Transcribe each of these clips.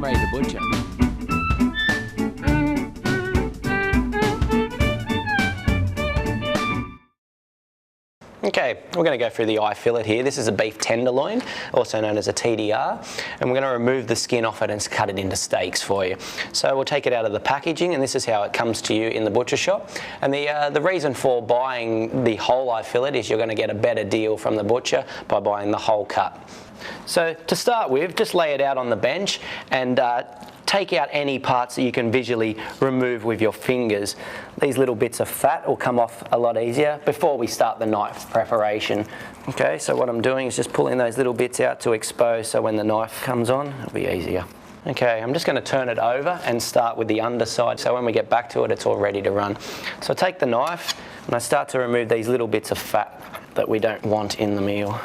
I'm Ray the Butcher. Okay, we're going to go through the eye fillet here. This is a beef tenderloin, also known as a TDR, and we're going to remove the skin off it and cut it into steaks for you. So we'll take it out of the packaging, and this is how it comes to you in the butcher shop. And the reason for buying the whole eye fillet is you're going to get a better deal from the butcher by buying the whole cut. So to start with, just lay it out on the bench and take out any parts that you can visually remove with your fingers. These little bits of fat will come off a lot easier before we start the knife preparation. Okay, so what I'm doing is just pulling those little bits out to expose, so when the knife comes on, it'll be easier. Okay, I'm just going to turn it over and start with the underside, so when we get back to it, it's all ready to run. So I take the knife and I start to remove these little bits of fat that we don't want in the meal.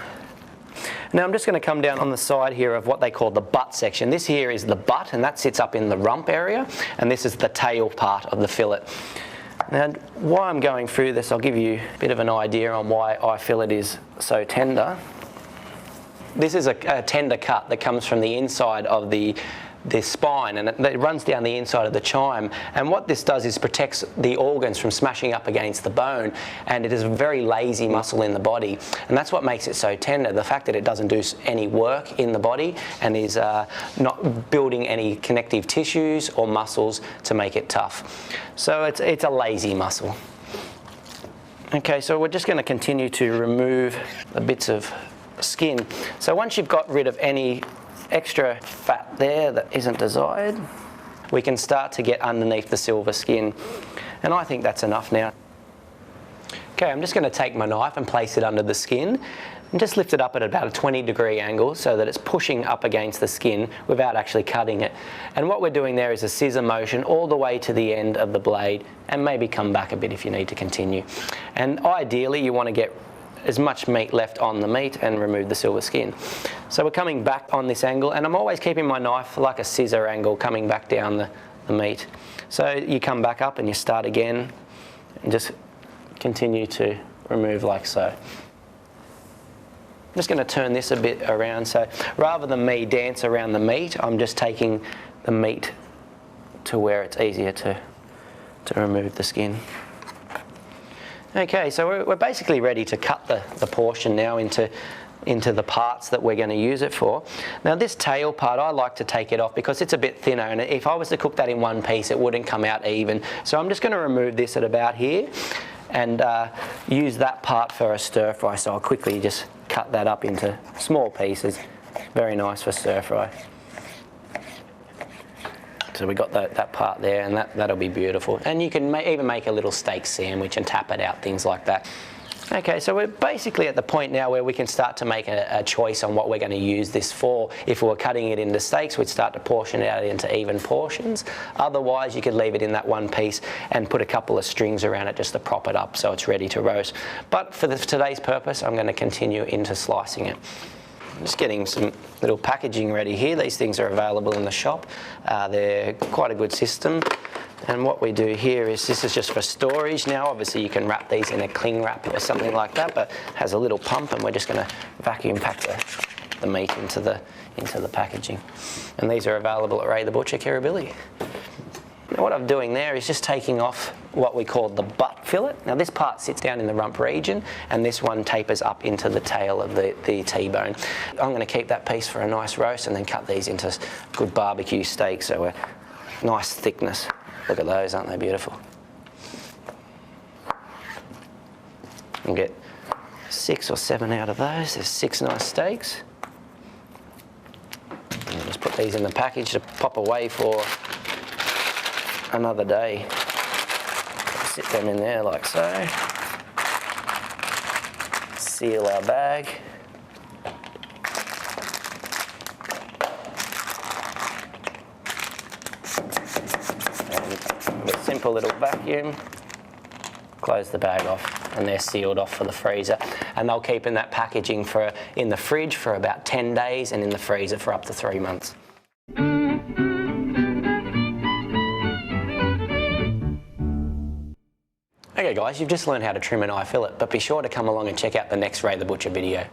Now I'm just going to come down on the side here of what they call the butt section. This here is the butt, and that sits up in the rump area, and this is the tail part of the fillet. Now why I'm going through this, I'll give you a bit of an idea on why eye fillet is so tender. This is a tender cut that comes from the inside of the spine, and it runs down the inside of the chine, and what this does is protects the organs from smashing up against the bone, and it is a very lazy muscle in the body, and that's what makes it so tender, the fact that it doesn't do any work in the body and is not building any connective tissues or muscles to make it tough. So it's a lazy muscle. Okay, so we're just going to continue to remove the bits of skin. So once you've got rid of any extra fat there that isn't desired, we can start to get underneath the silver skin, and I think that's enough now. Okay, I'm just going to take my knife and place it under the skin and just lift it up at about a 20-degree angle so that it's pushing up against the skin without actually cutting it. And what we're doing there is a scissor motion all the way to the end of the blade, and maybe come back a bit if you need to continue. And ideally you want to get as much meat left on the meat and remove the silver skin. So we're coming back on this angle, and I'm always keeping my knife like a scissor angle coming back down the meat. So you come back up and you start again and just continue to remove like so. I'm just going to turn this a bit around, so rather than me dance around the meat, I'm just taking the meat to where it's easier to remove the skin. Okay, so we're basically ready to cut the portion now into the parts that we're going to use it for. Now this tail part, I like to take it off because it's a bit thinner, and if I was to cook that in one piece it wouldn't come out even. So I'm just going to remove this at about here and use that part for a stir fry. So I'll quickly just cut that up into small pieces. Very nice for stir fry. So we got that part there, and that'll be beautiful. And you can even make a little steak sandwich and tap it out, things like that. Okay, so we're basically at the point now where we can start to make a choice on what we're going to use this for. If we were cutting it into steaks, we'd start to portion it out into even portions. Otherwise, you could leave it in that one piece and put a couple of strings around it just to prop it up so it's ready to roast. But for today's purpose, I'm going to continue into slicing it. Just getting some little packaging ready here. These things are available in the shop. They're quite a good system. And what we do here is, this is just for storage. Now obviously you can wrap these in a cling wrap or something like that, but it has a little pump, and we're just going to vacuum pack the meat into the packaging. And these are available at Ray the Butcher, Kirribilli. Now what I'm doing there is just taking off what we call the butt fillet. Now this part sits down in the rump region, and this one tapers up into the tail of the T-bone. I'm going to keep that piece for a nice roast and then cut these into good barbecue steaks, so a nice thickness. Look at those, aren't they beautiful? We'll get 6 or 7 out of those. There's 6 nice steaks. And just put these in the package to pop away for another day. Sit them in there like so. Seal our bag. And with a simple little vacuum, close the bag off, and they're sealed off for the freezer. And they'll keep in that packaging in the fridge for about 10 days and in the freezer for up to 3 months. Okay guys, you've just learned how to trim an eye fillet, but be sure to come along and check out the next Ray the Butcher video.